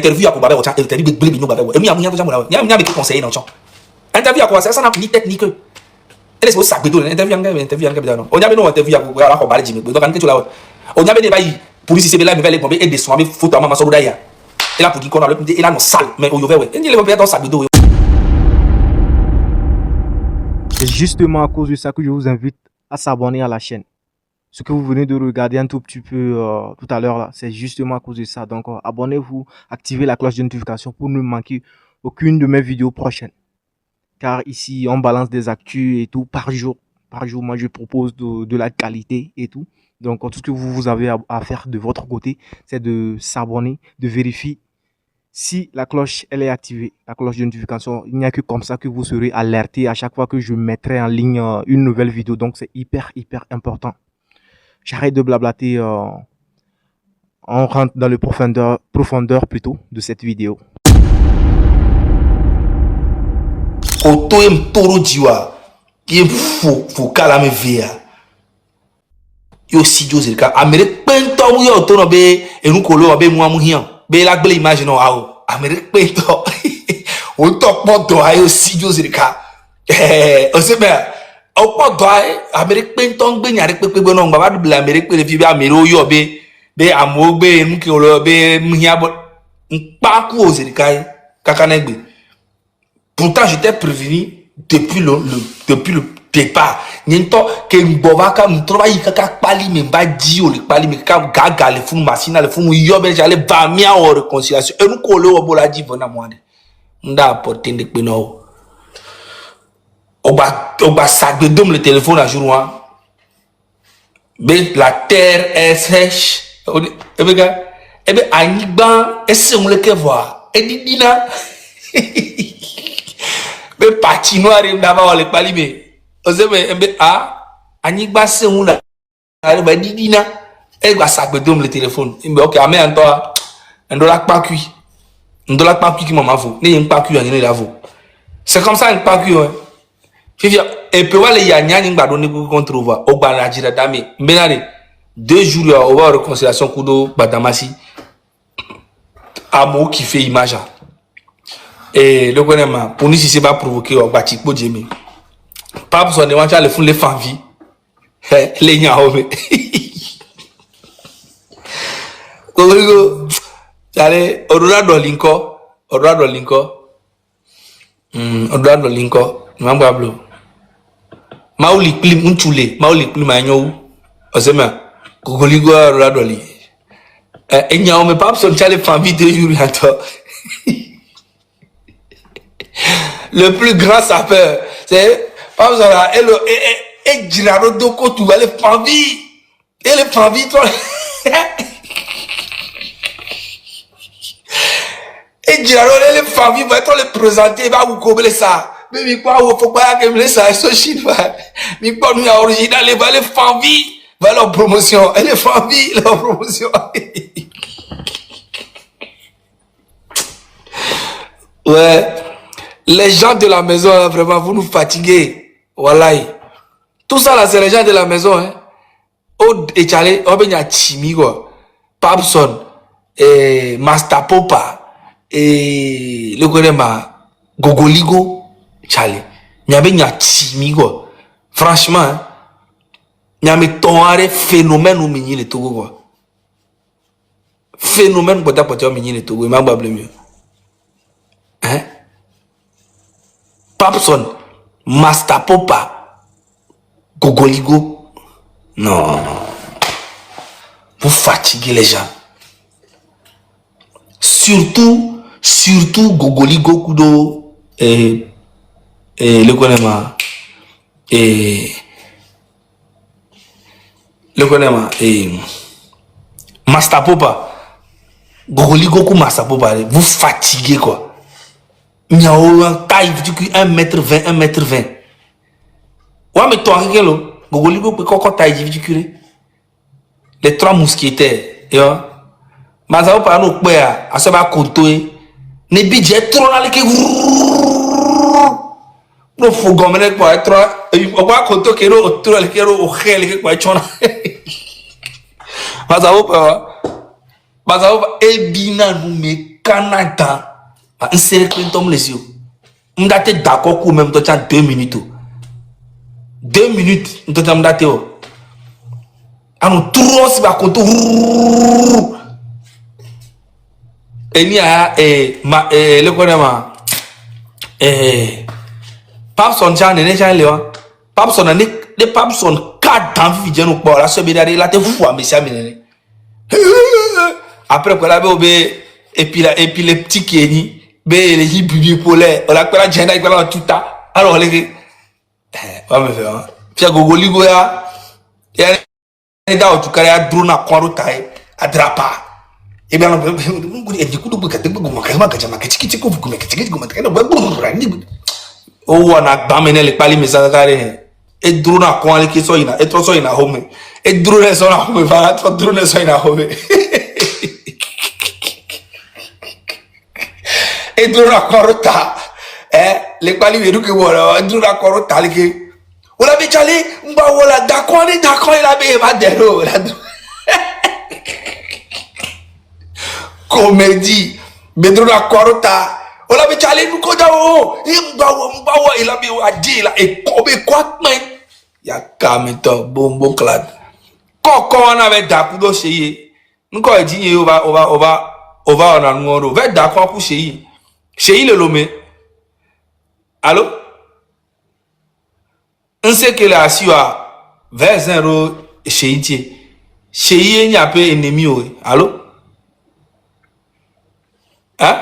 interview à quoi babe interview blé bino babe et nous déjà moi nya me conseiller non interview à quoi ça n'a ni technique elle est au sac de interview non on y a non interview à quoi la ko bale jimi donc quand tu là on y a des bail police c'est là nouvelle bomber et des soins photo maman so daya et là pour dire qu'on a le et là non sale mais au yové et il va dans sac de c'est justement à cause de ça que je vous invite à s'abonner à la chaîne. Ce que vous venez de regarder un tout petit peu tout à l'heure là, c'est justement à cause de ça. Donc abonnez-vous, activez la cloche de notification pour ne manquer aucune de mes vidéos prochaines. Car ici on balance des actus et tout par jour. Par jour, moi je propose de la qualité et tout. Donc tout ce que vous avez à faire de votre côté, c'est de s'abonner, de vérifier si la cloche elle est activée, la cloche de notification. Il n'y a que comme ça que vous serez alerté à chaque fois que je mettrai en ligne une nouvelle vidéo. Donc c'est hyper important. J'arrête de blablater, on rentre dans le profondeur plutôt de cette vidéo. Auto em toro diwa qui faut calame via yo si Jose ka Amérique pento yo to no be enu kolo be mu amuhian be la gbele image no awo Amérique pento o to poto ayo si Jose ka o se me o poto ai Amérique pento ngbe nyare pepe gbe no ngba ba dubla Amérique pe le fi be Amérique yo be amogbe enu kolo be muhian bo npa ku o se ka kaka na gbe. Pourtant, j'étais prévenu depuis le départ. Niento que mbovaka mtrova yikaka pali me ba dio le pali me ka gaga le funu masina le funu yobe j'allais ba mia en réconciliation. Et nous kole obola di vona moane. Nda apporter de peno. Oba sac de dom le téléphone à jour hein. Mais la terre est sèche. Et bien, anigban est-ce on le que voir. Et dina be parti noir d'abord les palime ose be anigba se un la ba didina e gba sac dom le téléphone be OK ame anto ndola pa kui qui maman vous ne pas kui en la vous c'est comme ça un pas kui fifia et puis wale ya nyani ngba do ne ku controva o gba na jira dame benare 2 jours au va réconciliation kudo badamasi amo qui fait image. Et le gouvernement, pour nous, si c'est pas provoqué, on va t'y djemi. Pas besoin de voir les fonds les familles. Les niaoube. Allez, Aurora Dolinko. Mamba bleu. Mauli plim unchule. Mauli plim agnou. Osema. Gogoligo Aurora Doli. Et niaoube pas besoin de les familles de Yuriato. Le plus grand sapeur, c'est pas besoin et Giraro Doko, tu vas les familles. Et les familles, toi. Et Giraro, les familles, va te les présenter, va vous combler ça. Mais il faut pas que me ça, ce chiffre. Mais pas nous original, les familles, va leur promotion. Et les familles, leur promotion. Ouais. Les gens de la maison, hein, vraiment, vous nous fatiguez. Voilà. Tout ça, là, c'est les gens de la maison. Hein. Oh, et Tchale, oh, ben, y a Chimigo, Papson, et Master Popa, et le gouvernement, Gogoligo, Tchale. Y a Chimigo. Franchement, hein, y a un phénomène au mini le Togo, quoi. Phénomène, pour t'apporter au mini le Togo, il m'a pas mieux. Hein? Papson, Master Popa, Gogoligo. Non. Vous fatiguez les gens. Surtout Gogoligo Kudo et le gouvernement et Master Popa. Gogoligo Ku Master Popa. Vous fatiguez quoi. Il y a un taille du 1m20, 1m20. Ouais, mais toi, regarde, Gogoligo peut encore taille du curé. Les 3 mousquetaires, yo. Mazao par nous, quoi, à ce bas côté, ne budget trop dans les que vous faut gommer quoi, être, au bas côté, que nous, autour, les que au réel, quoi, chona. Mazao, et bina nous met Canada, un serré Clinton les yeux. On date d'accord ou même toi 2 minutes. 2 minutes, on t'as date. Ah non, trop si va compter. Et il y a le quoi Papson tient les gens là. Papson a les Papson 4 ans vivent nous pour la semaine dernière là te fou à monsieur Aminé. Après quoi là et puis les petits Kenny les hibus pour les on la quoi la gêne avec la tout ça. Alors les va me faire. Puis Gogoli goya et là tu carré à drone à quoi rotaille à drapa. Et bien du coup tu peux que tu peux oh on a bamené les pali mais ça carré et drone à quoi les qui sont ina et trop sont ina home et drone sont na home va trop drone sont ina home et drone à quoi rota les pali veru que voilà drone à quoi rota les qui on a bien allé on va voilà d'accord il a bien va déro comédie mais drone à quoi rota on a bien allé nous koda o mbawa il a bien adi là et quoi mais ya kamito bombo clad koko on avait d'akudo chez nous quoi dit on va on a nous va d'accord pour chez le lomé allô on sait que la sua 20 chez il y a peu ennemi allô hein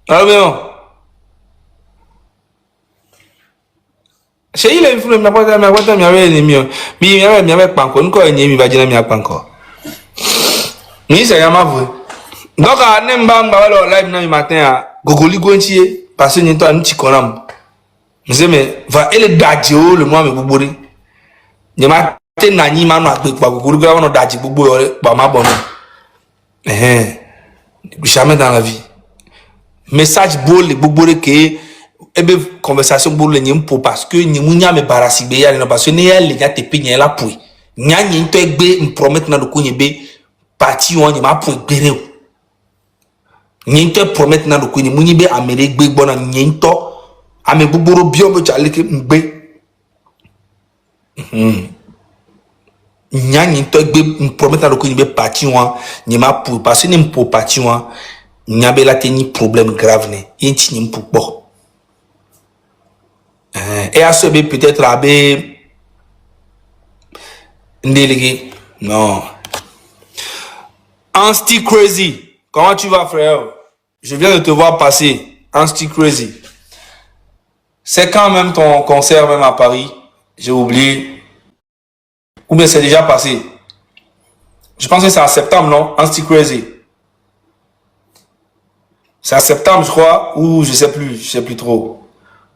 allô bien chez il est influent n'a pas mi avait ennemi mi avait pas encore nko ennemi va dire mi a pas encore mi c'est ya ma vrai donc à nemba mba live na matin gogoli gontier parce que ni to an ti konam mais va ele dadio le moi me bobori ni ma te nani ma no agbe pa gogoli gra no daji gbogbo pa ma bon jamais dans la vie message beau le bobori que ebe conversation beau le nyimpo parce que ni munya me barasibe ya no parce que ne ya le ya te pinya la pui nya nyi to egbe me promettre na do ko nyebe parti on ni ma pui gbere nyi to promettre na do ko ni munyi be amere gbe gbona nyi to ame buburu bio bo chale ke mgbe nyanyi to gbe promettre na do ko ni be parti on ni ma pui parce que ni mpo parti on nyabe la te ni problème grave ne yenti ni mpo bo et à ce peut-être abe ndélégué non Ansti Crazy, comment tu vas frère? Je viens de te voir passer. Ansti Crazy, c'est quand même ton concert même à Paris? J'ai oublié. Ou bien c'est déjà passé? Je pense que c'est en septembre, non? Ansti Crazy, c'est en septembre je crois, ou je sais plus trop.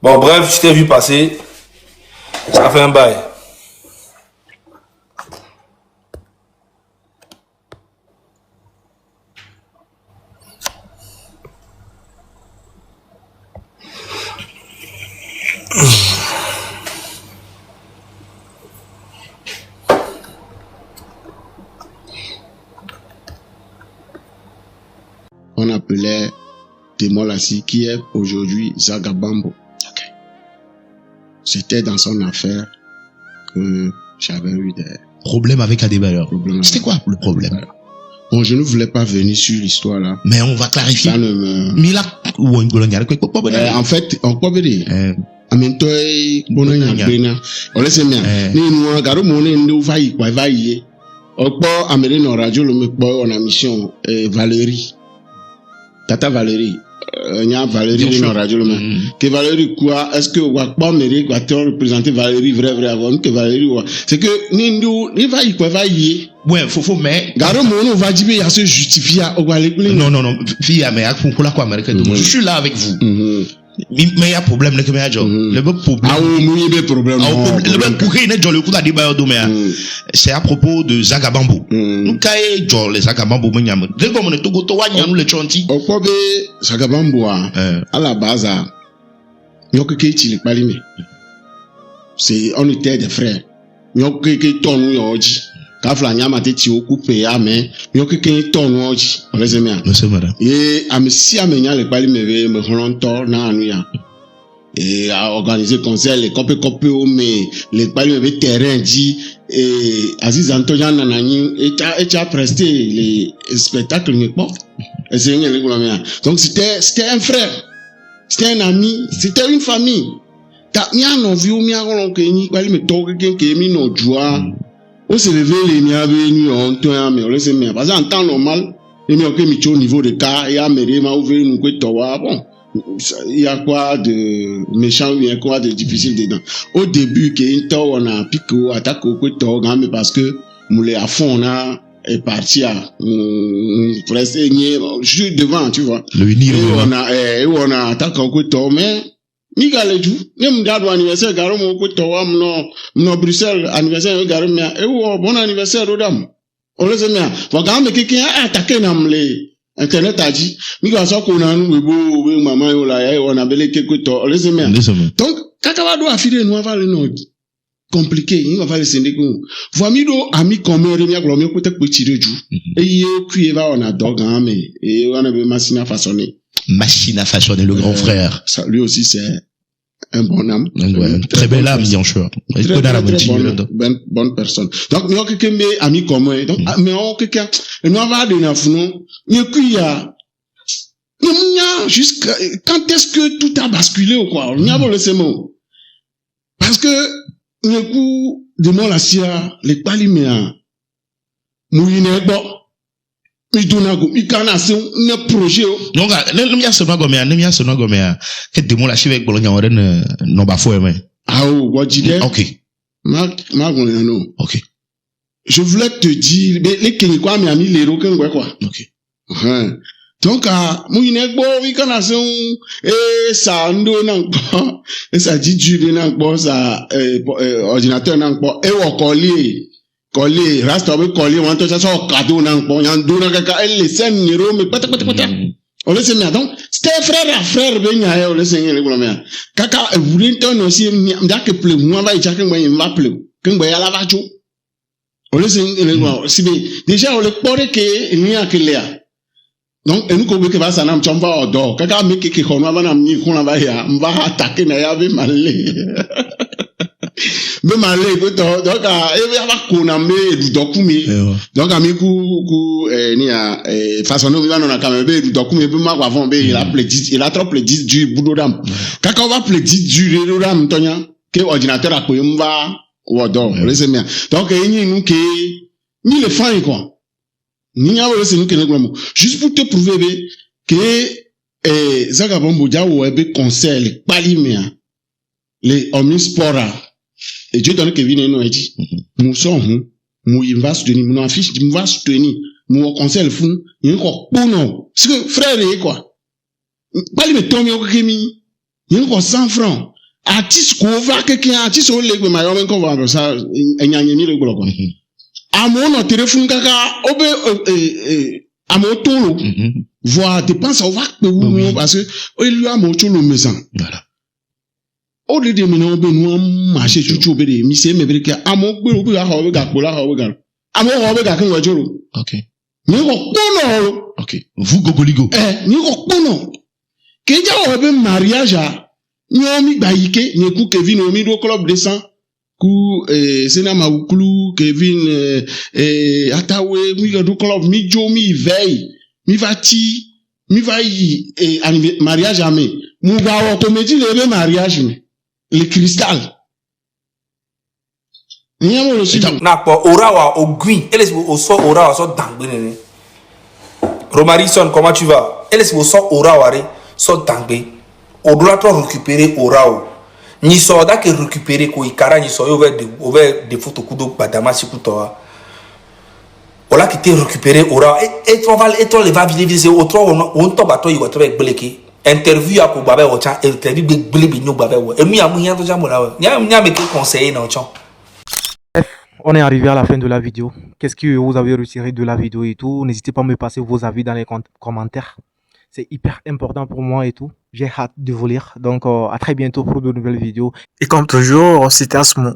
Bon bref, je t'ai vu passer. Ça fait un bail. On appelait Temolassi, qui est aujourd'hui Zagabambo. Okay. C'était dans son affaire que j'avais eu des problèmes avec Adebayor. C'était quoi le problème? Bon, je ne voulais pas venir sur l'histoire là. Mais on va clarifier. Ça ne me... En fait, on peut dire. Amintoy bonanya bena. Ole se mia. Ni nwa garo mo ne ndo va yi. Opo amere no radio le me po on a mission Valérie. Tata Valérie. Nya Valérie no radio le me. Que Valérie quoi est-ce que wa pas mérite va te représenter Valérie vrai avant que Valérie c'est que ni ndo ni va yi. Ouais, faut mais garo mo no va dire ya se justifier au non fille mais pour la quoi américaine je suis là avec vous. Mais il y a problème le problème c'est à propos de Zagabambo nous caé les Zagabambo le chanti Zagabambo à la base c'est on était des frères kafla nyama te ti okupe ya me yo keke ton oji olezemia et amesi amenya le pali me ronto na anu ya et a organisé concert les copé o me le pali me terrain dit et Aziz Antoine nanani et a presté les spectacles ne pas et c'est le donc c'était un frère, c'était un ami, c'était une famille. Ta mia no viu mia ko ke ni pali me to ke mi no joie. On se réveille les miens venus en temps mais on laisse mais parce en temps normal les miens que mi au niveau de cas et à me ma ouvrir nous que toi bon il y a quoi de méchant il y a quoi de difficile dedans au début que into on a piqué attaque au que toi mais parce que moulé à fond on a est parti à presque juste devant tu vois le unir on a attaqué au que toi mais ni galeju ni mdado anniversaire garo mo ko to wa mno Bruxelles anniversaire garo me e wo bon anniversaire odam o le se me wa ga me keke attaquer na mle internet aji mi ga so ko na nu webo we mama yo la ya ona bele ke ko to o le se me donc kaka wa do afire no va le no compliqué il va faire sende ko vomi do ami comme re mi aglo mi ko te ko tireju e ye ku e va ona dog ga me e ona be machine à façonner le grand frère ça lui aussi c'est un bon âme. Ouais, très belle âme, bien sûr. Bonne personne. Donc, nous avons quelqu'un ami commun. Donc, mais on quelqu'un, nous avons des nafnou, nous jusqu'à, quand est-ce que tout a basculé ou quoi? Nous avons le mot. Parce que, nous de mon la sia, les paliméens, mouine bon. Midonago, Mikana, c'est un projet. Donc, l'emia se gomea, que de mon la chive avec Bologna, non, pas fou, mais. Ah, what you ok. Ok. Je voulais te dire, les Kenyans, mais amis, les Roquins, quoi. Ok. Donc, Mouinegbo, Mikana, et ça, et ça dit du, ça, ordinateur, et au collier. Collier, reste avec collier, on te ça cadeau nan bon, yan do na kaka elle les scènes niro mais pata. On laisse bien donc, c'était frère benya on laisse bien le problème. Kaka voulait ton aussi m'da que pleu, moi va y chacun moi il va pleu. Quand boya la va chou. On laisse le si déjà on le porte que il n'y a que là. Donc et nous ko que va ça na chomba odo. Kaka me que kono va na mi ko na va ya, m'va attaquer na ya be malé. Même aller donc et va qu'on me du document donc ami ku ni a façon nous va na kamebe du document be ma kwa fond be il a trop plaidit du boudodam kaka on va plaidit du boudodam tonya que ordinateur a koyo mva wodo laisse bien donc ni nous que ni le fan quoi ni a laisse nous que nous juste pour te prouver que Zagabombo jawo ebe conseil palimea les omnispora et Dieu donne que vient nous dit nous sommes nous il va soutenir nous affiche il va soutenir nous conseil fou il encore pour non c'est que frère et quoi pas lui tomber au kimi il encore 100 francs artiste ko va quelqu'un artiste au lègue mais on qu'on va ça enyanye ni le golo à mon téléphone kaka obe à mon tolo voir dépense on va parce que il lui a mon tolo maison voilà au lieu de mener nous marcher chuchu bede mi se me bede ke amo gbe obi ha obi ga pola ha obi ga amo obi ga kan wajoro okay ni ko pono okay vous gogoligo ni ko pono ke ja obi mariage a nyomi gba yike ni ku Kevin omi do club de sang ku sena mawukulu Kevin atawe mi do club mi jo mi veille mi va yi mariage a me mu ba wo ko meji le mariage me le cristal. Na po orawa ogui, elle est au so orawa so dangbe. Romarison, comment tu vas? Elle est au so orawa so dangbe. On doit trop récupérer orao. Ni so da que récupérer ko ikara ni so over de photo kudo badama sikutoa. Ola qui te récupérer orao et toi les va vivre c'est autre on tombe à toi il va te bloquer. Interview à Kobabe Ocha, interview Big Billy Babe, et moi, à tout jamais, n'y me conseiller non. On est arrivé à la fin de la vidéo. Qu'est-ce que vous avez retiré de la vidéo et tout? N'hésitez pas à me passer vos avis dans les commentaires. C'est hyper important pour moi et tout. J'ai hâte de vous lire. Donc, à très bientôt pour de nouvelles vidéos. Et comme toujours, c'était Asmo.